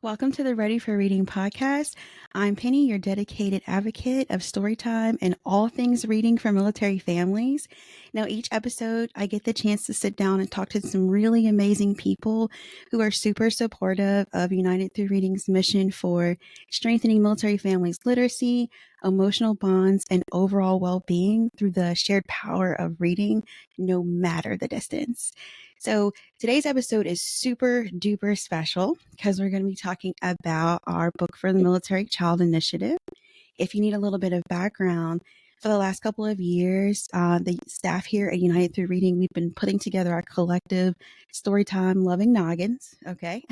Welcome to the Ready for Reading podcast. I'm Penny, your dedicated advocate of storytime and all things reading for military families. Now, each episode, I get the chance to sit down and talk to some really amazing people who are super supportive of United Through Reading's mission for strengthening military families' literacy, emotional bonds, and overall well-being through the shared power of reading, no matter the distance. So today's episode is super duper special because we're going to be talking about our Book for the Military Child initiative. If you need a little bit of background, for the last couple of years, the staff here at United Through Reading, we've been putting together our collective Storytime Loving Noggins, okay?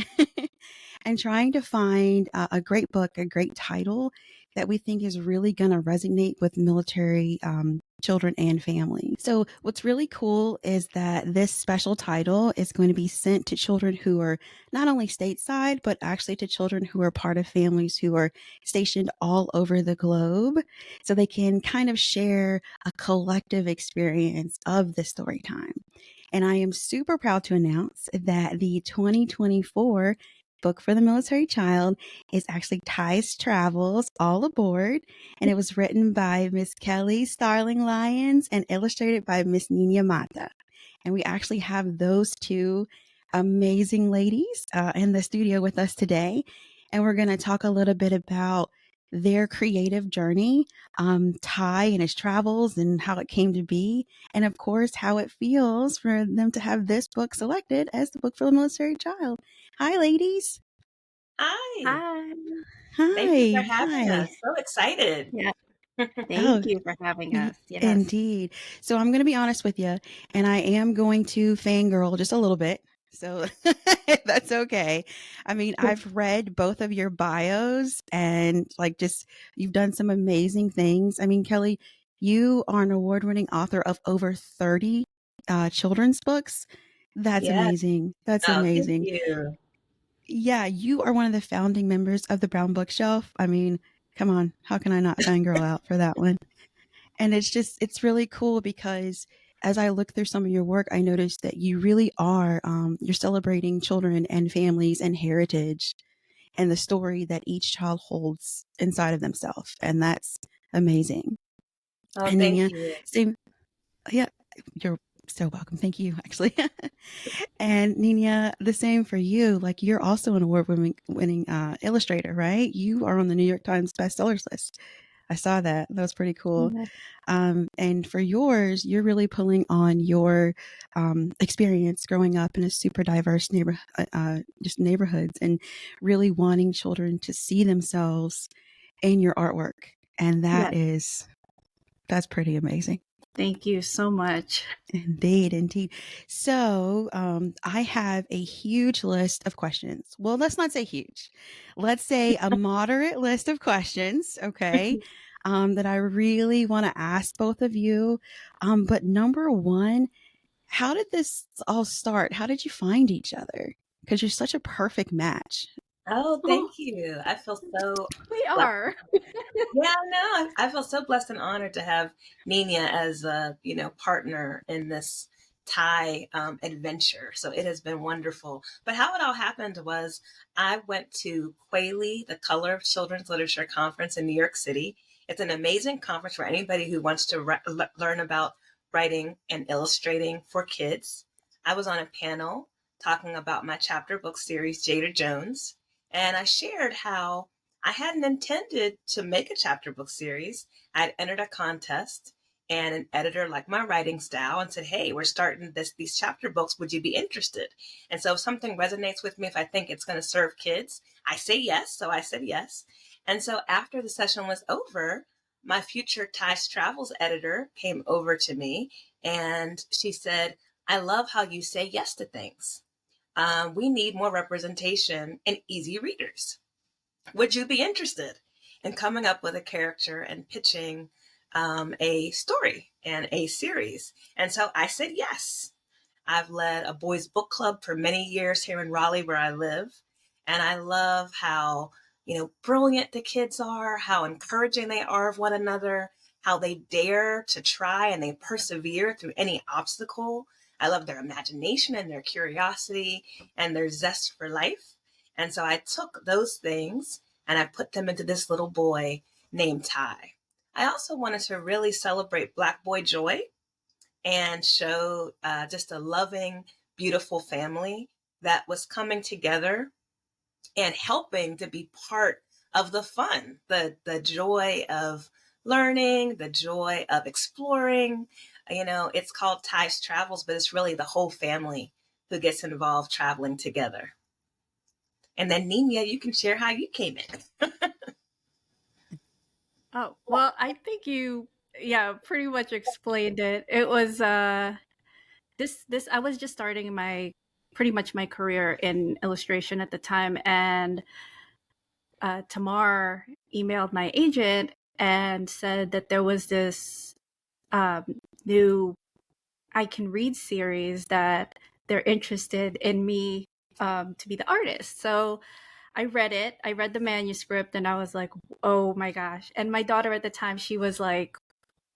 And trying to find a great book, a great title that we think is really going to resonate with military children and families. So what's really cool is that this special title is going to be sent to children who are not only stateside, but actually to children who are part of families who are stationed all over the globe. So they can kind of share a collective experience of the story time. And I am super proud to announce that the 2024 Book for the Military Child is actually Ty's Travels, All Aboard, and it was written by Miss Kelly Starling Lyons and illustrated by Miss Niña Mata. And we actually have those two amazing ladies in the studio with us today, and we're going to talk a little bit about their creative journey, Ty and his travels and how it came to be, and of course, how it feels for them to have this book selected as the Book for the Military Child. Hi, ladies. Hi. Hi. Thank you for Hi. having Hi. us. So excited. Yeah. Oh, Thank you for having us. Yes. indeed. So I'm going to be honest with you, and I am going to fangirl just a little bit. So that's okay. I mean, I've read both of your bios and you've done some amazing things. I mean, Kelly, you are an award-winning author of over 30 children's books. That's Yes. amazing. That's Oh, thank amazing. you. Yeah, you are one of the founding members of the Brown Bookshelf. I mean, come on, how can I not fangirl out for that one? And it's really cool because as I look through some of your work, I noticed that you really are, you're celebrating children and families and heritage and the story that each child holds inside of themselves. And that's amazing. Oh, And thank Niña, you. same, yeah, you're so welcome. Thank you, actually. And Niña, the same for you. Like you're also an award-winning illustrator, right? You are on the New York Times bestsellers list. I saw that. That was pretty cool. And for yours, you're really pulling on your experience growing up in a super diverse just neighborhoods, and really wanting children to see themselves in your artwork. And Yeah. that's pretty amazing. Thank you so much. Indeed, indeed. So I have a huge list of questions. Well, let's not say huge. Let's say a moderate list of questions, okay, that I really want to ask both of you. But number one, how did this all start? How did you find each other? Because you're such a perfect match. Oh, Oh, thank you. I feel so we blessed. are. Yeah, no, I feel so blessed and honored to have Nina as a, partner in this Thai adventure. So it has been wonderful. But how it all happened was I went to Quayle, the Color of Children's Literature Conference in New York City. It's an amazing conference for anybody who wants to learn about writing and illustrating for kids. I was on a panel talking about my chapter book series, Jada Jones, and I shared how I hadn't intended to make a chapter book series. I'd entered a contest and an editor liked my writing style and said, "Hey, we're starting these chapter books. Would you be interested?" And so if something resonates with me, if I think it's going to serve kids, I say yes. So I said yes. And so after the session was over, my future Ty's Travels editor came over to me and she said, "I love how you say yes to things. We need more representation in easy readers. Would you be interested in coming up with a character and pitching a story and a series?" And so I said yes. I've led a boys' book club for many years here in Raleigh, where I live. And I love how, brilliant the kids are, how encouraging they are of one another, how they dare to try and they persevere through any obstacle. I love their imagination and their curiosity and their zest for life. And so I took those things and I put them into this little boy named Ty. I also wanted to really celebrate Black boy joy and show just a loving, beautiful family that was coming together and helping to be part of the fun, the joy of learning, the joy of exploring. It's called Ty's Travels, but it's really the whole family who gets involved traveling together. And then Niña, you can share how you came in. Oh, well, I think you, pretty much explained it. It was this I was just starting pretty much my career in illustration at the time, and Tamar emailed my agent and said that there was this new I Can Read series that they're interested in me to be the artist. So I read it. I read the manuscript and I was like, oh my gosh. And my daughter at the time, she was like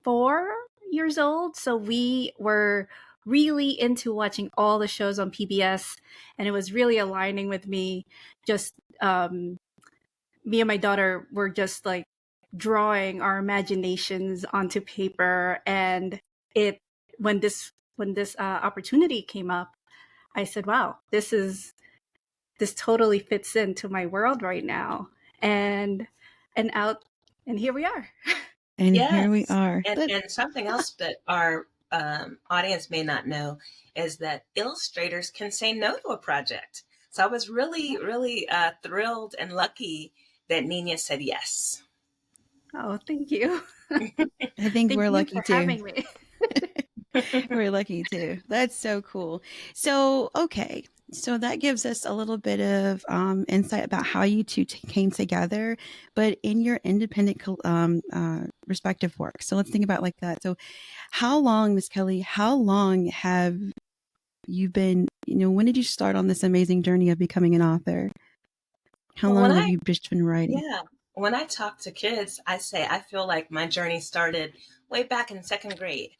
4 years old. So we were really into watching all the shows on PBS, and it was really aligning with me. Just me and my daughter were just like drawing our imaginations onto paper. And it when this opportunity came up, I said, wow, this totally fits into my world right now. And out and here we are. And here we Yes. are. And something else that our audience may not know is that illustrators can say no to a project. So I was really, really thrilled and lucky that Niña said yes. Oh, thank you. I think Thank we're you lucky for too. having me. We're lucky too. That's so cool. So, okay. So that gives us a little bit of insight about how you two came together, but in your independent respective work. So let's think about like that. So how long, Miss Kelly, how long have you been, when did you start on this amazing journey of becoming an author? How Well, long have you just been writing? yeah, when I talk to kids, I say I feel like my journey started way back in second grade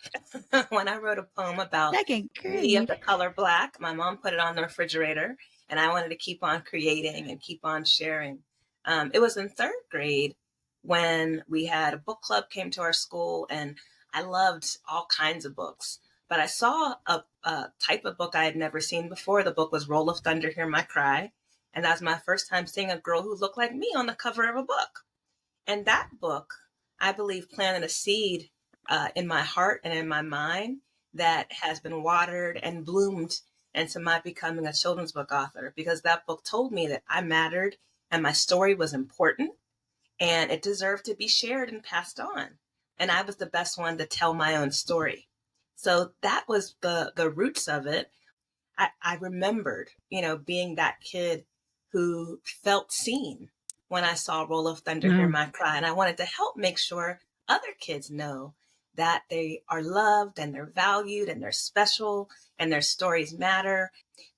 when I wrote a poem about Second the beauty of grade. the color black. My mom put it on the refrigerator, and I wanted to keep on creating and keep on sharing. It was in third grade when we had a book club came to our school, and I loved all kinds of books. But I saw a type of book I had never seen before. The book was Roll of Thunder, Hear My Cry. And that was my first time seeing a girl who looked like me on the cover of a book. And that book, I believe, planted a seed in my heart and in my mind that has been watered and bloomed into my becoming a children's book author, because that book told me that I mattered and my story was important and it deserved to be shared and passed on. And I was the best one to tell my own story. So that was the roots of it. I remembered, being that kid who felt seen when I saw Roll of Thunder, Hear My Cry. And I wanted to help make sure other kids know that they are loved and they're valued and they're special and their stories matter.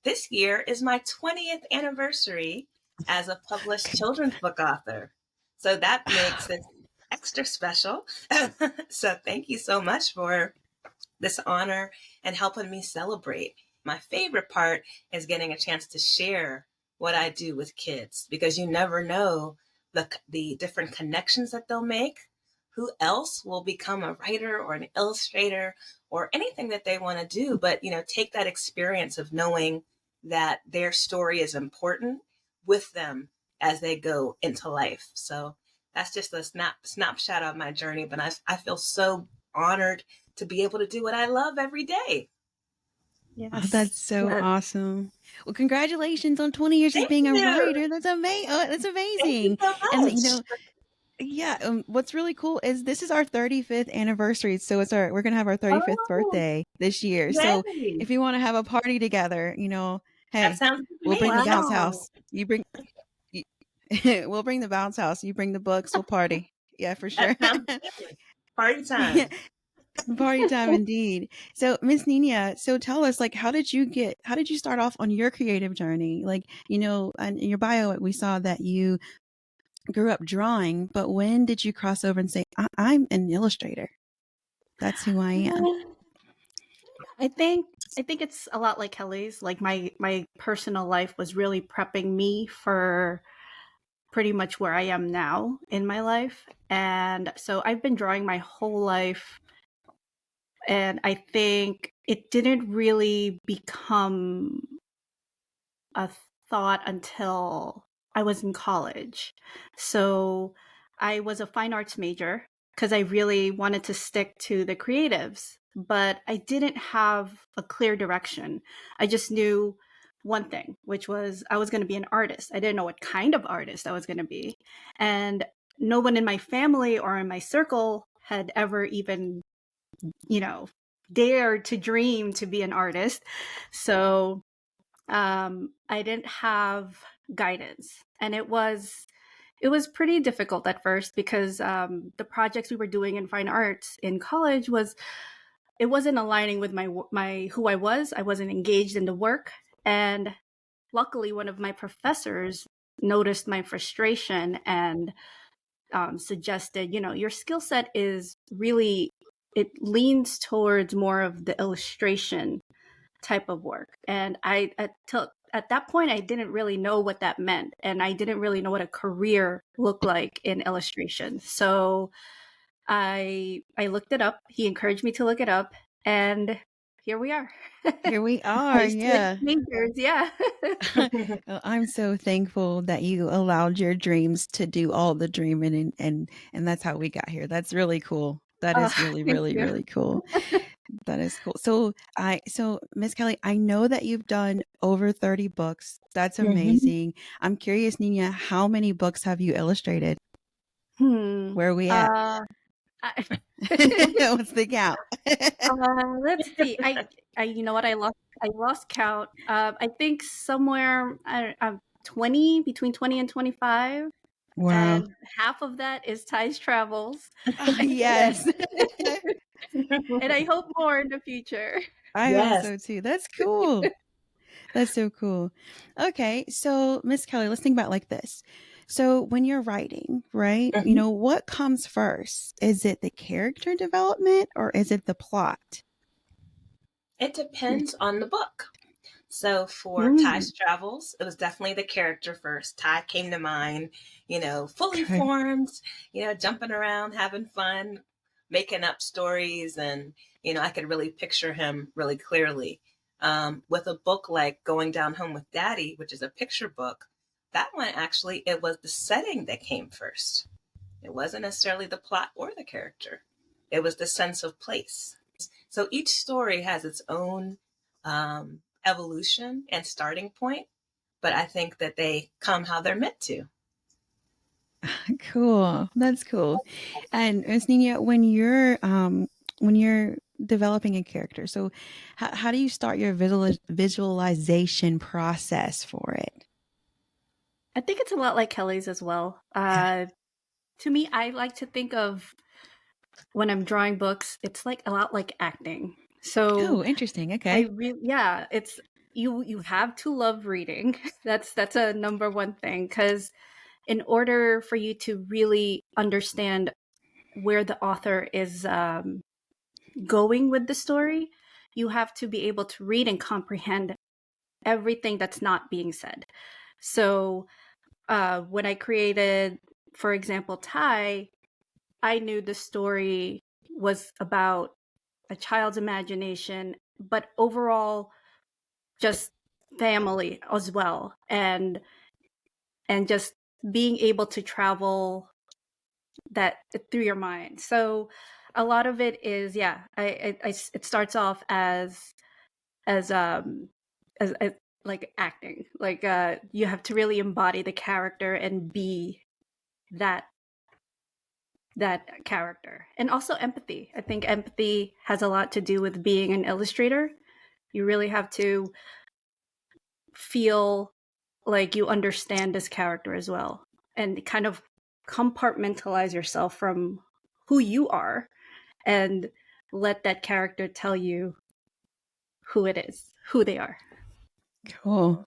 This year is my 20th anniversary as a published children's book author. So that makes it extra special. So thank you so much for this honor and helping me celebrate. My favorite part is getting a chance to share what I do with kids, because you never know the different connections that they'll make. Who else will become a writer or an illustrator or anything that they want to do, but take that experience of knowing that their story is important with them as they go into life. So that's just a snapshot of my journey, but I feel so honored to be able to do what I love every day. Yes. Oh, that's so awesome. Well, congratulations on 20 years as Thank being a you. writer. That's amazing. That's amazing. Thank you so much. And what's really cool is this is our 35th anniversary. So we're going to have our 35th birthday this year. Yay. So if you want to have a party together, That hey, sounds good to we'll me. bring the bounce Wow. house. We'll bring the bounce house. You bring the books. We'll party. Yeah, for sure. That sounds good. Party time. Party time indeed. So Miss Niña, so tell us, like, how did you start off on your creative journey? Like, in your bio, we saw that you grew up drawing, but when did you cross over and say, I'm an illustrator? That's who I am. I think I think it's a lot like Kelly's. Like my personal life was really prepping me for pretty much where I am now in my life. And so I've been drawing my whole life. And I think it didn't really become a thought until I was in college. So I was a fine arts major because I really wanted to stick to the creatives, but I didn't have a clear direction. I just knew one thing, which was I was going to be an artist. I didn't know what kind of artist I was going to be. And no one in my family or in my circle had ever even, dared to dream to be an artist. So I didn't have guidance, and it was pretty difficult at first because the projects we were doing in fine arts in college it wasn't aligning with my who I was. I wasn't engaged in the work, and luckily, one of my professors noticed my frustration and suggested, your skill set is really, it leans towards more of the illustration type of work. And at that point, I didn't really know what that meant. And I didn't really know what a career looked like in illustration. So I looked it up. He encouraged me to look it up. And here we are. Here we are. I switched Yeah. majors. Yeah. Well, I'm so thankful that you allowed your dreams to do all the dreaming, and that's how we got here. That's really cool. That Oh, is really, thank really, you. really cool. That is cool. So Miss Kelly, I know that you've done over 30 books. That's Mhm. amazing. I'm curious, Nina, how many books have you illustrated? Hmm. Where are we at? Uh, I, What's the count? let's see. You know what? I lost count. I think somewhere, 20, between 20 and 25, Wow. and half of that is Ty's travels. and, Yes. and I hope more in the future. I hope Yes. so too. That's cool. That's so cool. Okay, so Miss Kelly, let's think about it like this. So when you're writing, right? Mhm. What comes first? Is it the character development or is it the plot? It depends on the book. So for Mm, Ty's travels, it was definitely the character first. Ty came to mind, fully Okay. formed, jumping around, having fun, making up stories. And, I could really picture him really clearly. With a book like Going Down Home with Daddy, which is a picture book, that one actually, it was the setting that came first. It wasn't necessarily the plot or the character, it was the sense of place. So each story has its own evolution and starting point, but I think that they come how they're meant to. Cool. That's cool. And Miss Nina, when you're developing a character, so how do you start your visualization process for it? I think it's a lot like Kelly's as well. Yeah. To me, I like to think of when I'm drawing books, it's like a lot like acting. So Oh, interesting. Okay. yeah, it's you have to love reading. That's a number one thing, because in order for you to really understand where the author is going with the story, you have to be able to read and comprehend everything that's not being said. So when I created, for example, Ty, I knew the story was about a child's imagination, but overall just family as well, and just being able to travel that through your mind. So a lot of it is, yeah, it starts off as as like acting, like you have to really embody the character and be that character. And also empathy. I think empathy has a lot to do with being an illustrator. You really have to feel like you understand this character as well, and kind of compartmentalize yourself from who you are, and let that character tell you who it is, who they are. Cool.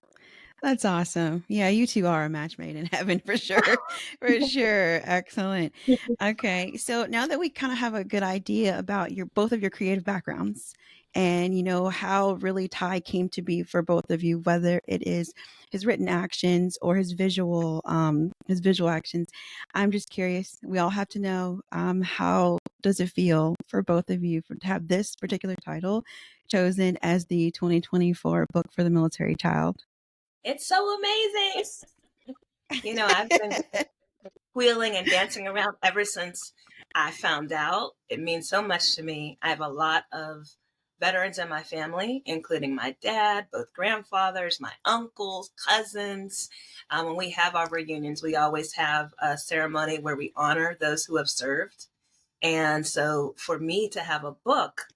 That's awesome. Yeah, you two are a match made in heaven for sure. For sure. Excellent. Okay. So now that we kind of have a good idea about your both of your creative backgrounds and how really Ty came to be for both of you, whether it is his written actions or his visual actions. I'm just curious. We all have to know, how does it feel for both of you to have this particular title chosen as the 2024 book for the military child? It's so amazing. I've been wheeling and dancing around ever since I found out. It means so much to me. I have a lot of veterans in my family, including my dad, both grandfathers, my uncles, cousins. When we have our reunions, we always have a ceremony where we honor those who have served. And so for me to have a book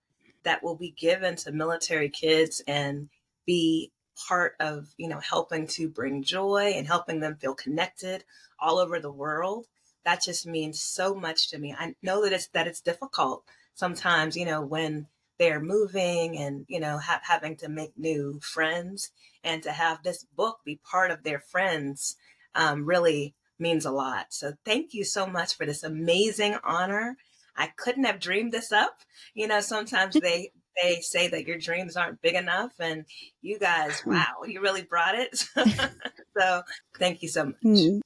that will be given to military kids and be part of, helping to bring joy and helping them feel connected all over the world, that just means so much to me. I know that it's difficult sometimes, when they're moving and, having to make new friends, and to have this book be part of their friends really means a lot. So thank you so much for this amazing honor. I couldn't have dreamed this up. Sometimes they say that your dreams aren't big enough, and you guys, wow, you really brought it. So thank you so much.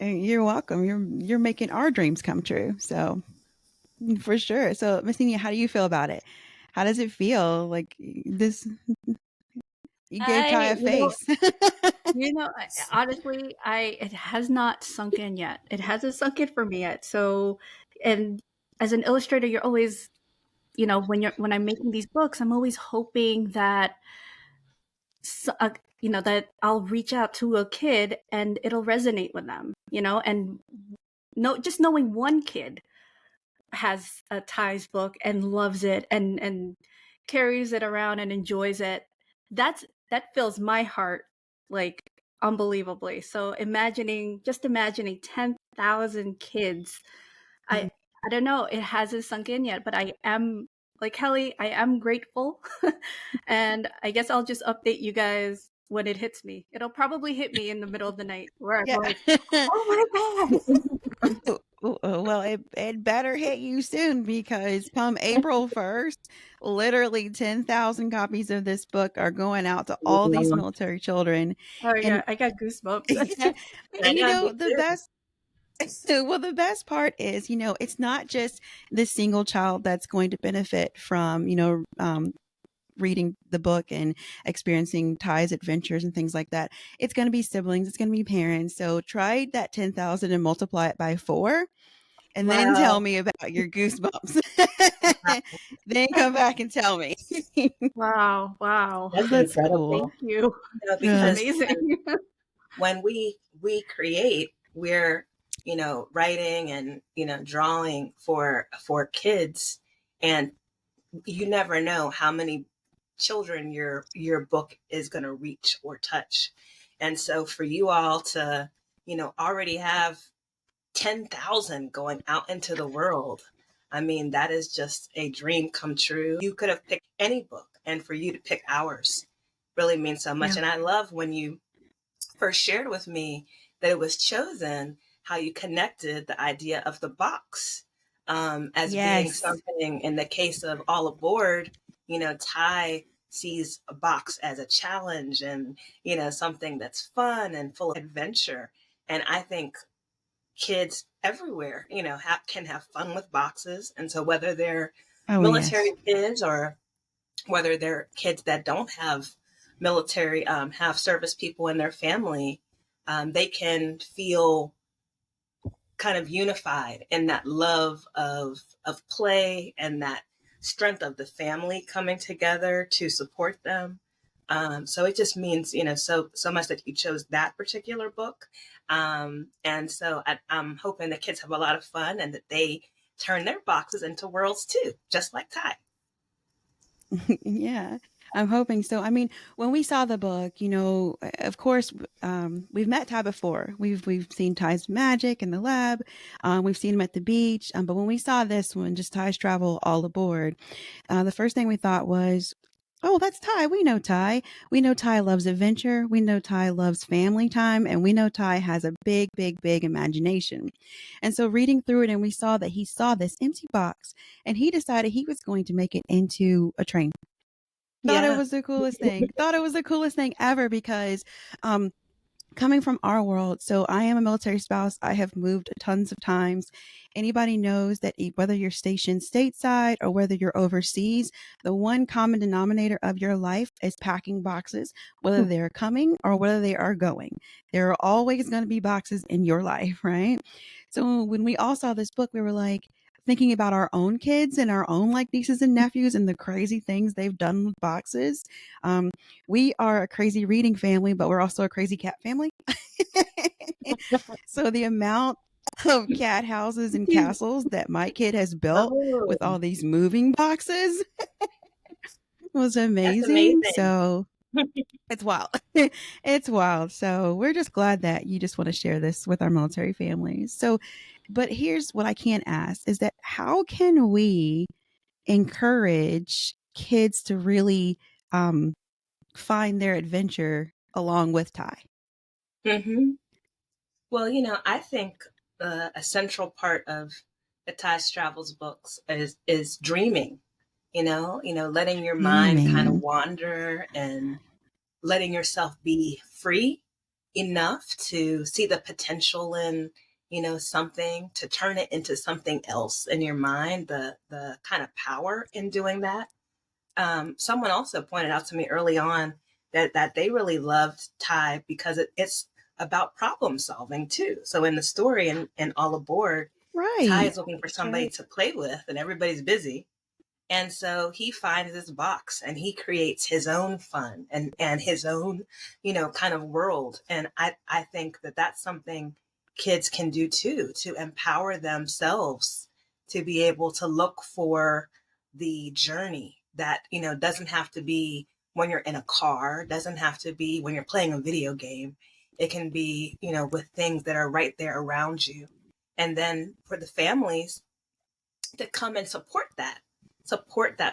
You're welcome. You're making our dreams come true. So for sure. So Miss Nina, how do you feel about it? How does it feel like this? You gave Ty I, a face. honestly, it has not sunk in yet. It hasn't sunk in for me yet. So, and as an illustrator, you're always, when I'm making these books, I'm always hoping that, that I'll reach out to a kid and it'll resonate with them, and just knowing one kid has a Ty's book and loves it and carries it around and enjoys it. That fills my heart like unbelievably. So just imagining 10,000 kids. I don't know, it hasn't sunk in yet, but I am, like Kelly, I am grateful. And I guess I'll just update you guys when it hits me. It'll probably hit me in the middle of the night where I'm Yeah. like, oh my God. Well, it better hit you soon, because come April 1st, literally 10,000 copies of this book are going out to all these military children. Oh And yeah, I got goosebumps. yeah, I and know, me the too. best well, the best part is, it's not just this single child that's going to benefit from, reading the book and experiencing Ty's adventures and things like that. It's going to be siblings, it's going to be parents. So try that 10,000 and multiply it by 4, and then tell Wow. me about your goosebumps. Then come back and tell me. Wow. That's That's Thank incredible. cool. you. That's Yeah. Because amazing. when we create, we're writing and drawing for kids, and you never know how many children your book is going to reach or touch. And so for you all to already have 10,000 going out into the world, I mean, that is just a dream come true. You could have picked any book, and for you to pick ours really means so much. Yeah. And I love when you first shared with me that it was chosen, how you connected the idea of the box as being Yes. something. In the case of All Aboard, Ty sees a box as a challenge and, something that's fun and full of adventure. And I think kids everywhere, can have fun with boxes. And so whether they're Oh, yes. military kids or whether they're kids that don't have military, have service people in their family, they can feel kind of unified in that love of play and that strength of the family coming together to support them. So it just means so much that you chose that particular book, and so I'm hoping that kids have a lot of fun and that they turn their boxes into worlds too, just like Ty. Yeah, I'm hoping so. I mean, when we saw the book, of course, we've met Ty before. We've seen Ty's magic in the lab. We've seen him at the beach. But when we saw this one, just Ty's travel all aboard, the first thing we thought was, Oh, that's Ty. We know Ty. We know Ty loves adventure. We know Ty loves family time. And we know Ty has a big, big, big imagination. And so reading through it, and we saw that he saw this empty box and he decided he was going to make it into a train. Thought it Yeah. was the coolest thing. Thought it was the coolest thing ever because um, coming from our world, so I am a military spouse. I have moved tons of times. Anybody knows that whether you're stationed stateside or whether you're overseas, the one common denominator of your life is packing boxes, whether they're coming or whether they are going. There are always going to be boxes in your life, right? So when we all saw this book, we were like, thinking about our own kids and our own like nieces and nephews and the crazy things they've done with boxes. Um, we are a crazy reading family, but we're also a crazy cat family. So the amount of cat houses and castles that my kid has built Oh, with all these moving boxes was that's amazing. amazing. So it's wild. It's wild. So we're just glad that you just want to share this with our military families. So, but here's what I can ask is that how can we encourage kids to really um, find their adventure along with Ty? Hmm. Well, I think a central part of the Ties Travels books is dreaming. Letting your mind kind of Dreaming. wander and letting yourself be free enough to see the potential in something, to turn it into something else in your mind, the kind of power in doing that. Someone also pointed out to me early on that they really loved Ty because it's about problem solving too. So in the story and All Aboard, Ty Right. is looking for That's somebody right. to play with, and everybody's busy. And so he finds this box and he creates his own fun and his own, kind of world. And I think that that's something kids can do too, to empower themselves to be able to look for the journey that, doesn't have to be when you're in a car, doesn't have to be when you're playing a video game. It can be, with things that are right there around you. And then for the families, to come and support that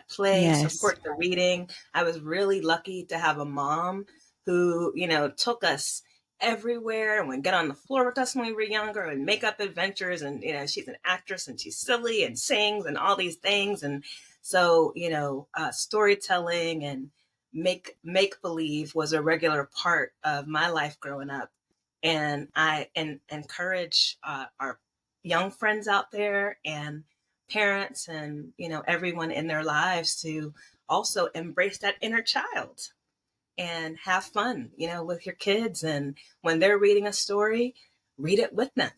play, Yes. support the reading. I was really lucky to have a mom who, took us everywhere and would get on the floor with us when we were younger and make up adventures. And, she's an actress and she's silly and sings and all these things. And so, storytelling and make believe was a regular part of my life growing up. And I encourage our young friends out there and parents and everyone in their lives to also embrace that inner child and have fun with your kids, and when they're reading a story, read it with them.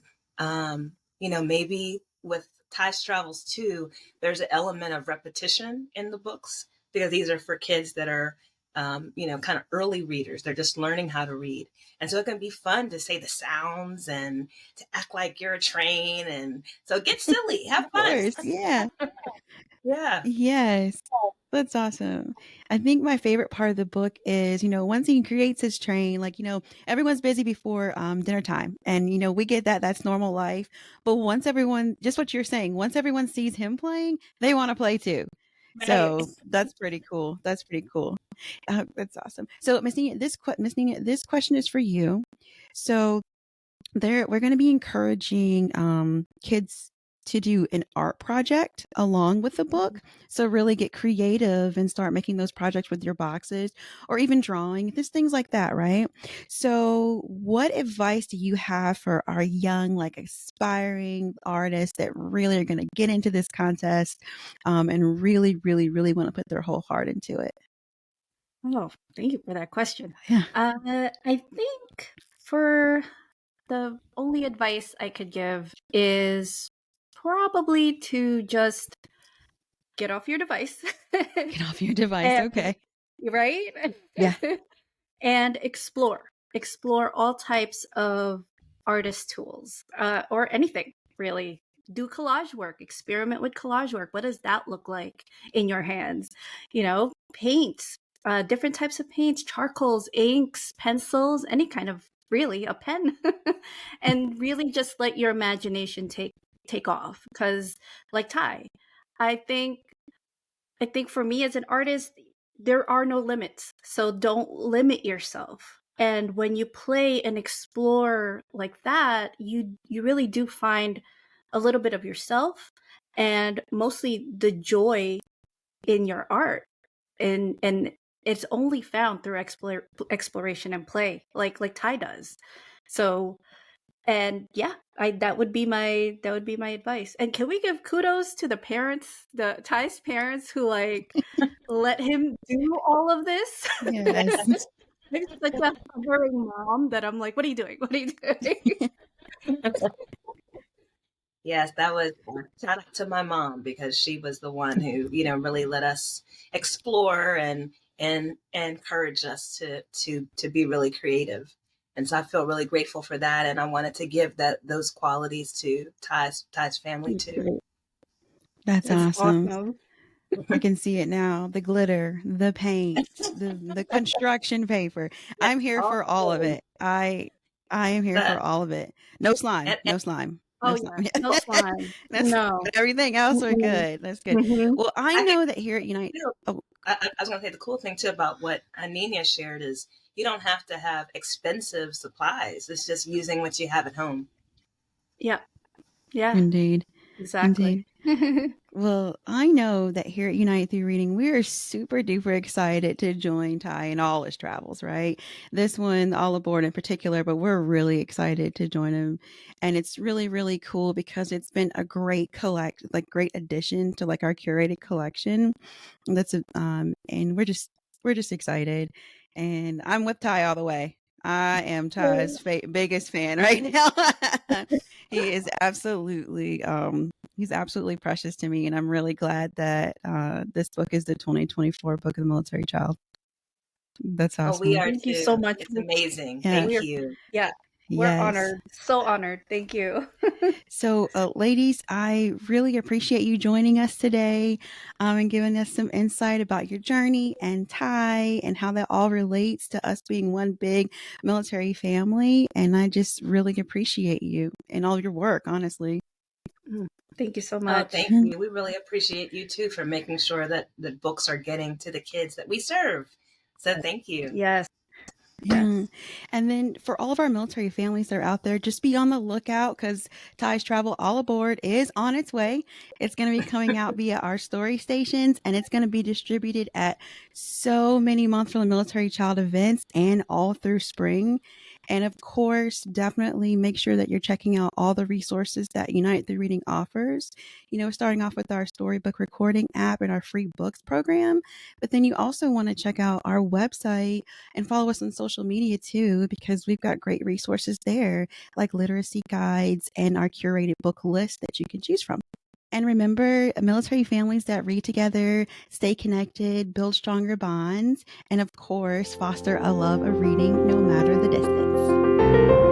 Maybe with Ty's Travels too, there's an element of repetition in the books because these are for kids that are kind of early readers. They're just learning how to read, and so it can be fun to say the sounds and to act like you're a train, and so get silly, have Of fun. course. Yeah. Yeah. Yes. That's awesome. I think my favorite part of the book is, once he creates his train, like, everyone's busy before dinner time. And, we get that that's normal life. But once everyone, just what you're saying, once everyone sees him playing, they want to play too. Right. So that's pretty cool. That's pretty cool. That's awesome. So Miss Nina, this question is for you. So we're going to be encouraging kids to do an art project along with the book, so really get creative and start making those projects with your boxes or even drawing, just things like that, right? So what advice do you have for our young, like, aspiring artists that really are going to get into this contest and really really really want to put their whole heart into it? Oh, thank you for that question. Yeah. I think for the only advice I could give is probably to just get off your device Get off your device. and Okay. right Yeah. and explore all types of artist tools, or anything really. Do collage work, experiment with collage work. What does that look like in your hands? Paint, different types of paints, charcoals, inks, pencils, any kind of, really, a pen. And really just let your imagination take off, because like Ty, I think I think for me as an artist, there are no limits. So don't limit yourself. And when you play and explore like that, you really do find a little bit of yourself, and mostly the joy in your art. And it's only found through exploration and play, like Ty does. So, and yeah, that would be my advice. And can we give kudos to the parents, the Ty's parents, who like let him do all of this? Yes. I'm such a hovering mom that I'm like, what are you doing? What are you doing? Yes, that was shout out to my mom, because she was the one who, really let us explore and encourage us to be really creative. And so I feel really grateful for that, and I wanted to give those qualities to Ty's family too. That's It's awesome. I can see it now. The glitter, the paint, the construction paper. I'm here for all of it. I am here for all of it. No slime. And, No slime. Oh No yeah, slime. no slime. That's No. but everything else are good. That's good. Mm-hmm. Well, I I think, know that here at Unite. Oh, I was going to say the cool thing too about what Niña shared is you don't have to have expensive supplies. It's just using what you have at home. Yeah. Yeah. indeed. Exactly. Indeed. Well, I know that here at Unite Through Reading, we are super duper excited to join Ty in all his travels, right? This one, All Aboard in particular, but we're really excited to join him. And it's really, really cool because it's been a great great addition to like our curated collection. And we're just excited. And I'm with Ty all the way. I am Ty's biggest fan right now. He is absolutely he's absolutely precious to me, and I'm really glad that this book is the 2024 book of the military child. That's Oh, we awesome. are Thank you too. so much. It's amazing. Yeah. Thank you. Yeah. We're Yes. honored. So honored. Thank you. So, ladies, I really appreciate you joining us today and giving us some insight about your journey and Ty and how that all relates to us being one big military family. And I just really appreciate you and all your work, honestly. Thank you so Oh, much. thank you. We really appreciate you too for making sure that the books are getting to the kids that we serve. So thank you. Yes. Yeah. And then for all of our military families that are out there, just be on the lookout because Ty's Travel All Aboard is on its way. It's going to be coming out via our story stations, and it's going to be distributed at so many Month for the Military Child events and all through spring. And of course, definitely make sure that you're checking out all the resources that Unite Through Reading offers. Starting off with our storybook recording app and our free books program. But then you also want to check out our website and follow us on social media too, because we've got great resources there, like literacy guides and our curated book list that you can choose from. And remember, military families that read together, stay connected, build stronger bonds, and of course, foster a love of reading no matter the distance.